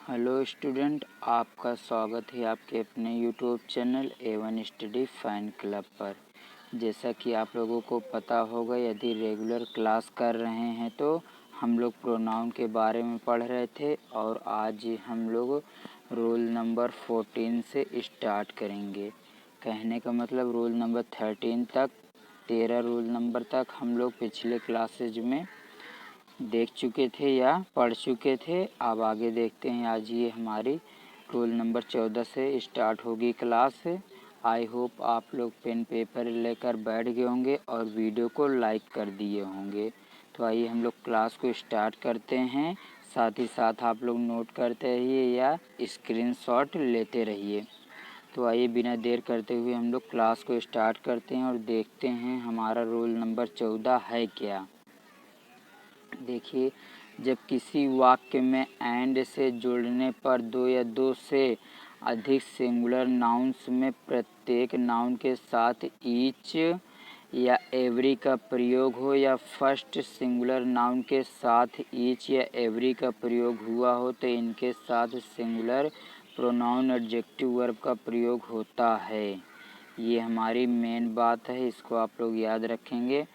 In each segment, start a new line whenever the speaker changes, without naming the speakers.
Hello student, आपका स्वागत है आपके अपने YouTube channel A1 study fan club पर। जैसा कि आप लोगों को पता होगा, यदि रेगुलर क्लास कर रहे हैं तो हम लोग प्रोनाउन के बारे में पढ़ रहे थे और आज हम लोग रोल नंबर 14 से स्टार्ट करेंगे। कहने का मतलब रोल नंबर 13 तक 13 रोल नंबर तक हम लोग पिछले क्लासेज में देख चुके थे या पढ़ चुके थे। अब आगे देखते हैं। आज ये हमारी रोल नंबर 14 से स्टार्ट होगी क्लास। आई होप आप लोग पेन पेपर लेकर बैठ गए होंगे और वीडियो को लाइक कर दिए होंगे। तो आइए हम लोग क्लास को स्टार्ट करते हैं। साथ ही साथ आप लोग नोट करते रहिए या स्क्रीनशॉट लेते रहिए। तो आइए बिना देर करते हुए हम लोग क्लास को स्टार्ट करते हैं और देखते हैं हमारा रोल नंबर 14 है क्या। देखिए, जब किसी वाक्य में एंड से जुड़ने पर दो या दो से अधिक सिंगुलर नाउन्स में प्रत्येक नाउन के साथ ईच या एवरी का प्रयोग हो या फर्स्ट सिंगुलर नाउन के साथ ईच या एवरी का प्रयोग हुआ हो तो इनके साथ सिंगुलर प्रोनाउन एडजेक्टिव वर्ब का प्रयोग होता है। ये हमारी मेन बात है, इसको आप लोग याद रखेंगे।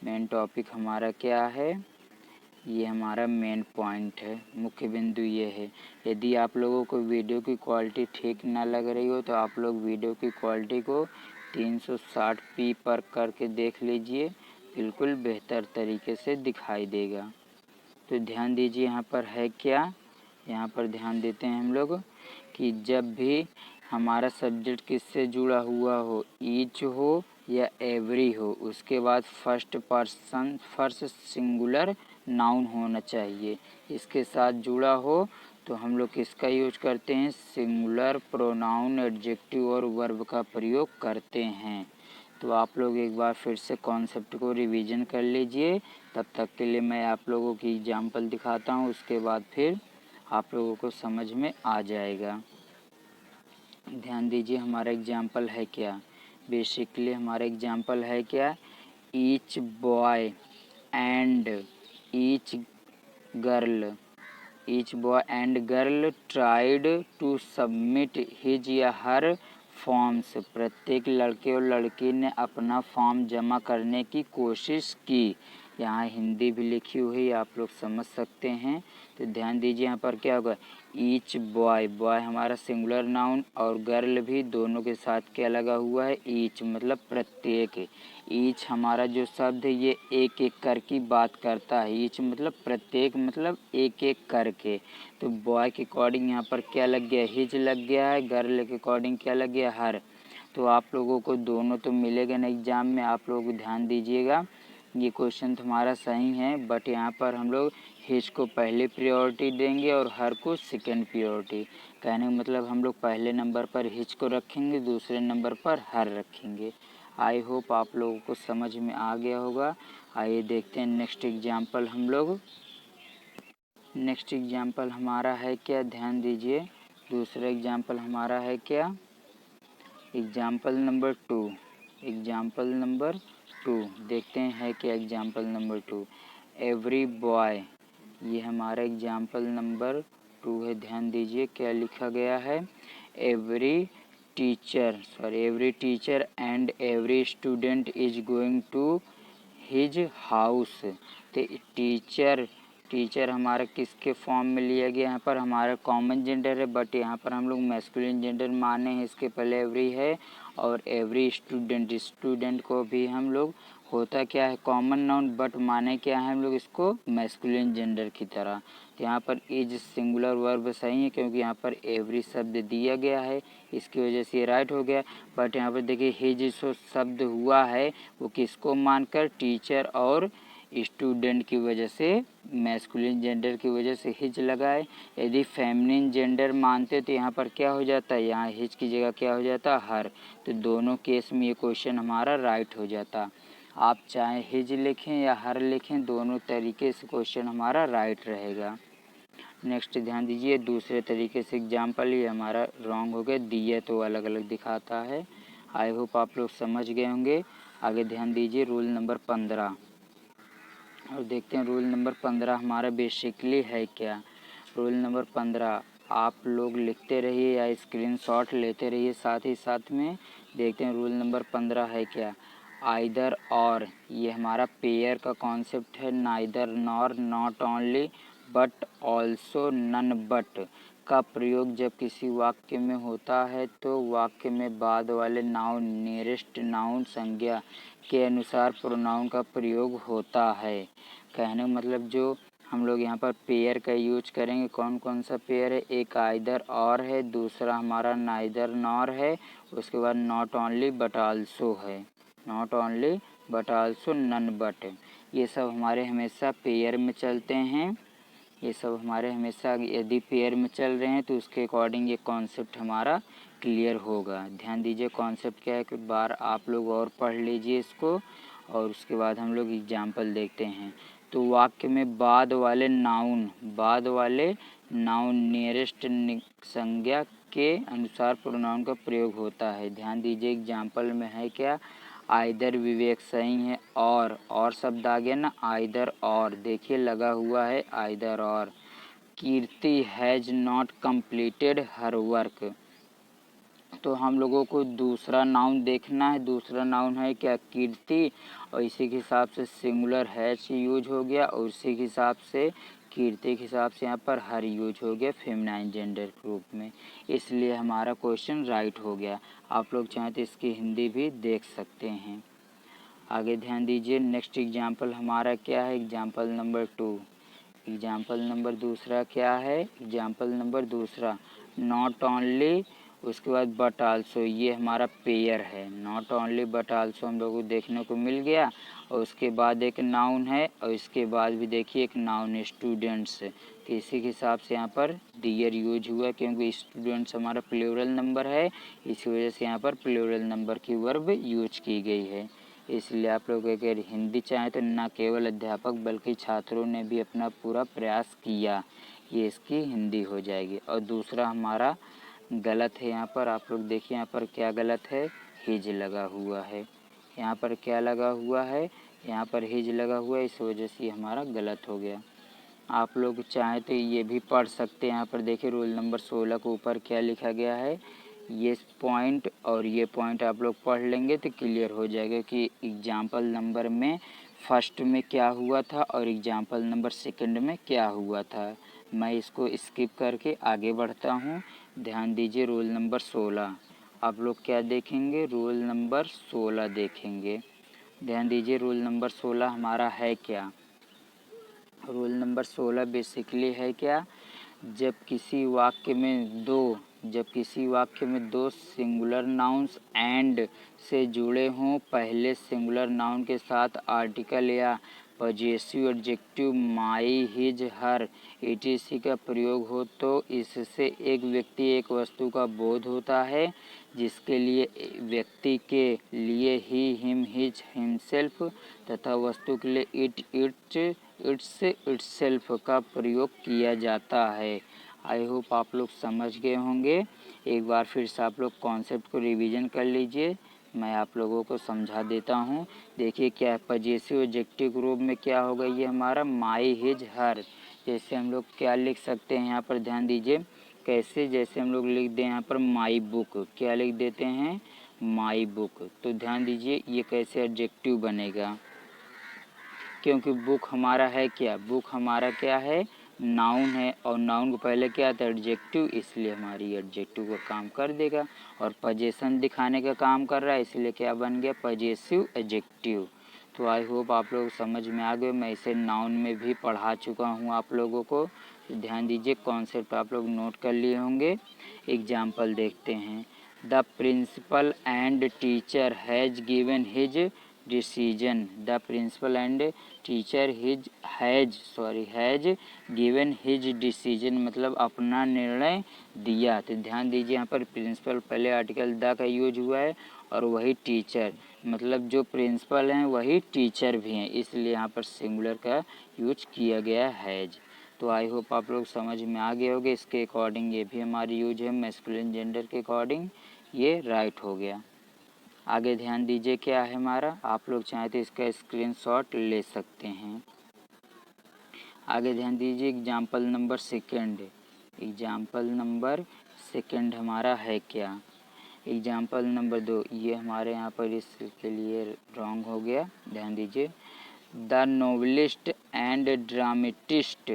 मेन टॉपिक हमारा क्या है, ये हमारा मेन पॉइंट है, मुख्य बिंदु ये है। यदि आप लोगों को वीडियो की क्वालिटी ठीक ना लग रही हो तो आप लोग वीडियो की क्वालिटी को 360p पर करके देख लीजिए, बिल्कुल बेहतर तरीके से दिखाई देगा। तो ध्यान दीजिए यहाँ पर है क्या। यहाँ पर ध्यान देते हैं हम लोग कि जब भी हमारा सब्जेक्ट किससे जुड़ा हुआ हो, ईच हो या एवरी हो, उसके बाद first person first singular noun होना चाहिए। इसके साथ जुड़ा हो तो हम लोग किसका यूज करते हैं, सिंगुलर प्रोनाउन एडजेक्टिव और वर्ब का प्रयोग करते हैं। तो आप लोग एक बार फिर से कॉन्सेप्ट को रिवीजन कर लीजिए। तब तक के लिए मैं आप लोगों की एग्जाम्पल दिखाता हूँ, उसके बाद फिर आप लोगों को समझ में आ जाएगा। ध्यान दीजिए हमारा एग्जाम्पल है क्या। बेसिकली हमारा एग्जाम्पल है क्या, each boy and each girl tried to submit his या हर फॉर्म्स। प्रत्येक लड़के और लड़की ने अपना फॉर्म जमा करने की कोशिश की। यहाँ हिंदी भी लिखी हुई आप लोग समझ सकते हैं। तो ध्यान दीजिए यहाँ पर क्या होगा, ईच बॉय, बॉय हमारा सिंगुलर नाउन और गर्ल भी दोनों के साथ क्या लगा हुआ है, ईच मतलब प्रत्येक। ईच हमारा जो शब्द है ये एक एक कर की बात करता है। ईच मतलब प्रत्येक, मतलब एक एक करके। तो बॉय के अकॉर्डिंग यहाँ पर क्या लग गया, हिज लग गया है। गर्ल के अकॉर्डिंग क्या लग गया, हर। तो आप लोगों को दोनों तो मिलेगा ना एग्जाम में। आप लोग ध्यान दीजिएगा, ये क्वेश्चन तुम्हारा सही है, बट यहाँ पर हम लोग हिज को पहले प्रायोरिटी देंगे और हर को सेकंड प्रायोरिटी। कहने का मतलब हम लोग पहले नंबर पर हिज को रखेंगे, दूसरे नंबर पर हर रखेंगे। आई होप आप लोगों को समझ में आ गया होगा। आइए देखते हैं नेक्स्ट एग्जाम्पल हम लोग। नेक्स्ट एग्जाम्पल हमारा है क्या, ध्यान दीजिए। दूसरा एग्जाम्पल हमारा है क्या, एग्जाम्पल नंबर 2। एग्जाम्पल नंबर 2 देखते हैं है क्या एग्जाम्पल नंबर 2। एवरी बॉय, ये हमारा एग्जाम्पल नंबर 2 है। ध्यान दीजिए क्या लिखा गया है, every teacher and every student is going to his house. तो टीचर हमारा किसके फॉर्म में लिया गया, यहाँ पर हमारा कॉमन जेंडर है, बट यहाँ पर हम लोग मैस्कुलिन जेंडर माने हैं। इसके पहले एवरी है और एवरी स्टूडेंट को भी हम लोग होता क्या है, कॉमन नाउन, बट माने क्या है हम लोग इसको मैस्कुलिन जेंडर की तरह। तो यहाँ पर इज सिंगुलर वर्ब सही है क्योंकि यहाँ पर एवरी शब्द दिया गया है, इसकी वजह से ये राइट हो गया। बट यहाँ पर देखिए हिज जो शब्द हुआ है वो किसको मानकर, टीचर और स्टूडेंट की वजह से, मैस्कुलिन जेंडर की वजह से हिज लगाए। यदि फेमिनिन जेंडर मानते तो यहाँ पर क्या हो जाता है, यहाँ हिज की जगह क्या हो जाता, हर। तो दोनों केस में ये क्वेश्चन हमारा राइट हो जाता। आप चाहे हिज लिखें या हर लिखें, दोनों तरीके से क्वेश्चन हमारा राइट रहेगा। नेक्स्ट ध्यान दीजिए दूसरे तरीके से एग्जाम्पल, ये हमारा रॉन्ग हो गया, दिया तो अलग अलग दिखाता है। आई होप आप लोग समझ गए होंगे। आगे ध्यान दीजिए रूल नंबर 15 और देखते हैं रूल नंबर 15 हमारा बेसिकली है क्या। रूल नंबर 15, आप लोग लिखते रहिए या स्क्रीनशॉट लेते रहिए। साथ ही साथ में देखते हैं रूल नंबर 15 है क्या। आइदर और, ये हमारा पेयर का कॉन्सेप्ट है। Neither nor, not only, but also, none but का प्रयोग जब किसी वाक्य में होता है तो वाक्य में बाद वाले नाउन, नियरेस्ट नाउन, संज्ञा के अनुसार प्रोनाउन का प्रयोग होता है। कहने का मतलब जो हम लोग यहाँ पर पेयर का यूज करेंगे, कौन कौन सा पेयर है। एक आइदर और है, दूसरा हमारा नाइदर नॉर है, उसके बाद नॉट ओनली बट आल्सो है, not only but also, none but. ये सब हमारे हमेशा पेयर में चलते हैं। ये सब हमारे हमेशा यदि पेयर में चल रहे हैं तो उसके अकॉर्डिंग ये कॉन्सेप्ट हमारा क्लियर होगा। ध्यान दीजिए कॉन्सेप्ट क्या है, कि बार आप लोग और पढ़ लीजिए इसको और उसके बाद हम लोग एग्जाम्पल देखते हैं। तो वाक्य में बाद वाले नाउन, बाद वाले नाउन नियरेस्ट संज्ञा के अनुसार प्रोनाउन का प्रयोग होता है। ध्यान दीजिए एग्जाम्पल में है क्या, आइदर विवेक सही है, और शब्द आ गया ना, आइदर और, देखिए लगा हुआ है either or. Kirti has not completed her work, तो हम लोगों को दूसरा नाउन देखना है। दूसरा नाउन है क्या, कीर्ति, और इसी के हिसाब से सिंगुलर हैज यूज हो गया, और इसी के हिसाब से कीर्ति के हिसाब से यहाँ पर हर यूज हो गया फेमिनाइन जेंडर ग्रुप में, इसलिए हमारा क्वेश्चन राइट हो गया। आप लोग चाहें तो इसकी हिंदी भी देख सकते हैं। आगे ध्यान दीजिए नेक्स्ट एग्जाम्पल हमारा क्या है, एग्जाम्पल नंबर 2। एग्जाम्पल नंबर दूसरा क्या है, एग्जाम्पल नंबर दूसरा नॉट ओनली, उसके बाद बट आल्सो, ये हमारा पेयर है। नॉट ओनली बट आल्सो हम लोग को देखने को मिल गया, और उसके बाद एक नाउन है, और इसके बाद भी देखिए एक नाउन स्टूडेंट्स, तो इसी के हिसाब से यहाँ पर डियर यूज हुआ, क्योंकि स्टूडेंट्स हमारा प्लूरल नंबर है, इसी वजह से यहाँ पर प्लूरल नंबर की वर्ब यूज की गई है। इसलिए आप लोग अगर हिंदी चाहें तो न केवल अध्यापक बल्कि छात्रों ने भी अपना पूरा प्रयास किया, ये इसकी हिंदी हो जाएगी। और दूसरा हमारा गलत है, यहाँ पर आप लोग देखिए यहाँ पर क्या गलत है, हिज लगा हुआ है। यहाँ पर क्या लगा हुआ है, यहाँ पर हिज लगा हुआ है, इस वजह से ये हमारा गलत हो गया। आप लोग चाहें तो ये भी पढ़ सकते हैं। यहाँ पर देखिए रोल नंबर 16 के ऊपर क्या लिखा गया है, ये पॉइंट और ये पॉइंट आप लोग पढ़ लेंगे तो क्लियर हो जाएगा कि एग्जाम्पल नंबर में फर्स्ट में क्या हुआ था और एग्जाम्पल नंबर सेकंड में क्या हुआ था। मैं इसको स्किप करके आगे बढ़ता हूँ। ध्यान दीजिए रोल नंबर 16, आप लोग क्या देखेंगे, रोल नंबर 16 देखेंगे। ध्यान दीजिए रोल नंबर 16 हमारा है क्या, रूल नंबर 16 बेसिकली है क्या, जब किसी वाक्य में दो सिंगुलर नाउन्स एंड से जुड़े हों, पहले सिंगुलर नाउन के साथ आर्टिकल या पजेसिव एडजेक्टिव माई, हिज, हर, etc का प्रयोग हो तो इससे एक व्यक्ति एक वस्तु का बोध होता है, जिसके लिए व्यक्ति के लिए ही, हिम, हिज, हिमसेल्फ तथा वस्तु के लिए इट्स, इटसेल्फ का प्रयोग किया जाता है। आई होप आप लोग समझ गए होंगे। एक बार फिर से आप लोग कॉन्सेप्ट को रिवीजन कर लीजिए, मैं आप लोगों को समझा देता हूँ। देखिए क्या है, पजेसिव एडजेक्टिव ग्रुप में क्या होगा, ये हमारा माई, हिज, हर। जैसे हम लोग क्या लिख सकते हैं यहाँ पर, ध्यान दीजिए कैसे, जैसे हम लोग लिख दें यहाँ पर माई बुक, क्या लिख देते हैं, माई बुक। तो ध्यान दीजिए ये कैसे एडजेक्टिव बनेगा, क्योंकि बुक हमारा है क्या, बुक हमारा क्या है, नाउन है, और नाउन को पहले क्या आता है, एडजेक्टिव, इसलिए हमारी एडजेक्टिव का काम कर देगा। और पजेशन दिखाने का काम कर रहा है, इसलिए क्या बन गया, पजेसिव एडजेक्टिव। तो आई होप आप लोग समझ में आ गए। मैं इसे नाउन में भी पढ़ा चुका हूँ आप लोगों को, तो ध्यान दीजिए कॉन्सेप्ट आप लोग नोट कर लिए होंगे। एग्जाम्पल देखते हैं। The principal and teacher has given his decision, the principal and teacher has given his decision, मतलब अपना निर्णय दिया। तो ध्यान दीजिए यहाँ पर प्रिंसिपल पहले आर्टिकल द का यूज हुआ है, और वही टीचर, मतलब जो प्रिंसिपल हैं वही टीचर भी हैं, इसलिए यहाँ पर सिंगुलर का यूज किया गया हैज़। तो आई होप आप लोग समझ में आ गए होंगे। इसके अकॉर्डिंग ये भी हमारी यूज है मैस्कुलिन जेंडर के अकॉर्डिंग, ये राइट हो गया। आगे ध्यान दीजिए क्या है हमारा, आप लोग चाहें तो इसका स्क्रीनशॉट ले सकते हैं। आगे ध्यान दीजिए example number second, example number second हमारा है क्या। एग्जाम्पल नंबर 2 ये हमारे यहाँ पर इसके लिए रॉन्ग हो गया, ध्यान दीजिए। The novelist and dramatist,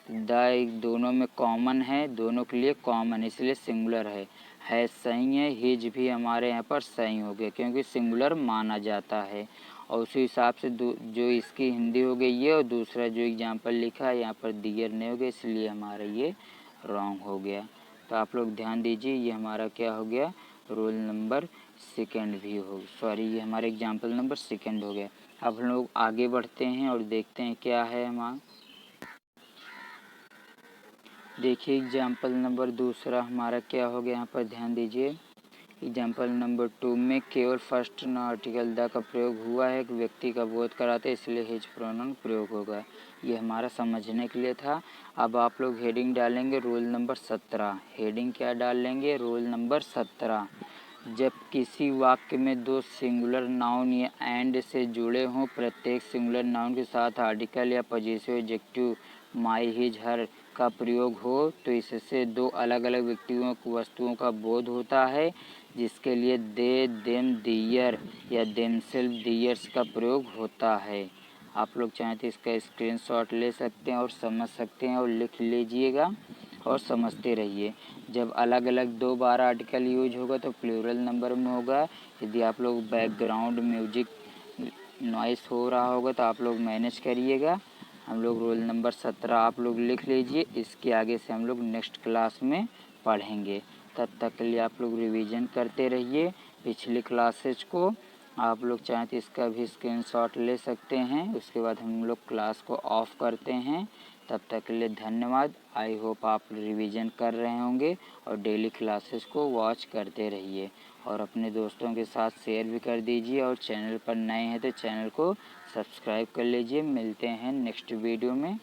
the दोनों में कॉमन है, दोनों के लिए कॉमन इसलिए सिंगुलर है सही है। हिज भी हमारे यहाँ पर सही हो गया क्योंकि सिंगुलर माना जाता है। और उसी हिसाब से जो इसकी हिंदी हो गई ये, और दूसरा जो एग्जाम्पल लिखा है यहाँ पर दियर नहीं हो गया इसलिए हमारा ये रॉन्ग हो गया। तो आप लोग ध्यान दीजिए, ये हमारा क्या हो गया, रोल नंबर सेकंड भी हो, सॉरी ये हमारा एग्जाम्पल नंबर सेकंड हो गया। अब हम लोग आगे बढ़ते हैं और देखते हैं क्या है हमारा। देखिए एग्जाम्पल नंबर दूसरा हमारा क्या हो गया, यहाँ पर ध्यान दीजिए। एग्जाम्पल नंबर 2 में केवल फर्स्ट आर्टिकल द का प्रयोग हुआ है, एक व्यक्ति का बोध कराते इसलिए हिज प्रोनाउन प्रयोग होगा। ये हमारा समझने के लिए था। अब आप लोग हेडिंग डालेंगे रोल नंबर 17। हेडिंग क्या डालेंगे, रोल नंबर 17। जब किसी वाक्य में दो सिंगुलर नाउन या एंड से जुड़े हों, प्रत्येक सिंगुलर नाउन के साथ आर्टिकल या पॉजिटिव एडजेक्टिव माई हिज हर का प्रयोग हो तो इससे दो अलग अलग व्यक्तियों वस्तुओं का बोध होता है, जिसके लिए दे, देम, दियर या देमसेल्फ, दियर्स का प्रयोग होता है। आप लोग चाहें तो इसका स्क्रीनशॉट ले सकते हैं और समझ सकते हैं और लिख लीजिएगा और समझते रहिए। जब अलग अलग 2 बार आर्टिकल यूज होगा तो प्लूरल नंबर में होगा। यदि आप लोग बैकग्राउंड म्यूजिक नॉइस हो रहा होगा तो आप लोग मैनेज करिएगा। हम लोग रोल नंबर 17 आप लोग लिख लीजिए, इसके आगे से हम लोग नेक्स्ट क्लास में पढ़ेंगे। तब तक के लिए आप लोग रिवीजन करते रहिए पिछली क्लासेज को। आप लोग चाहें तो इसका भी स्क्रीनशॉट ले सकते हैं। उसके बाद हम लोग क्लास को ऑफ करते हैं। तब तक के लिए धन्यवाद। आई होप आप रिवीजन कर रहे होंगे और डेली क्लासेस को वॉच करते रहिए और अपने दोस्तों के साथ शेयर भी कर दीजिए। और चैनल पर नए हैं तो चैनल को सब्सक्राइब कर लीजिए। मिलते हैं नेक्स्ट वीडियो में।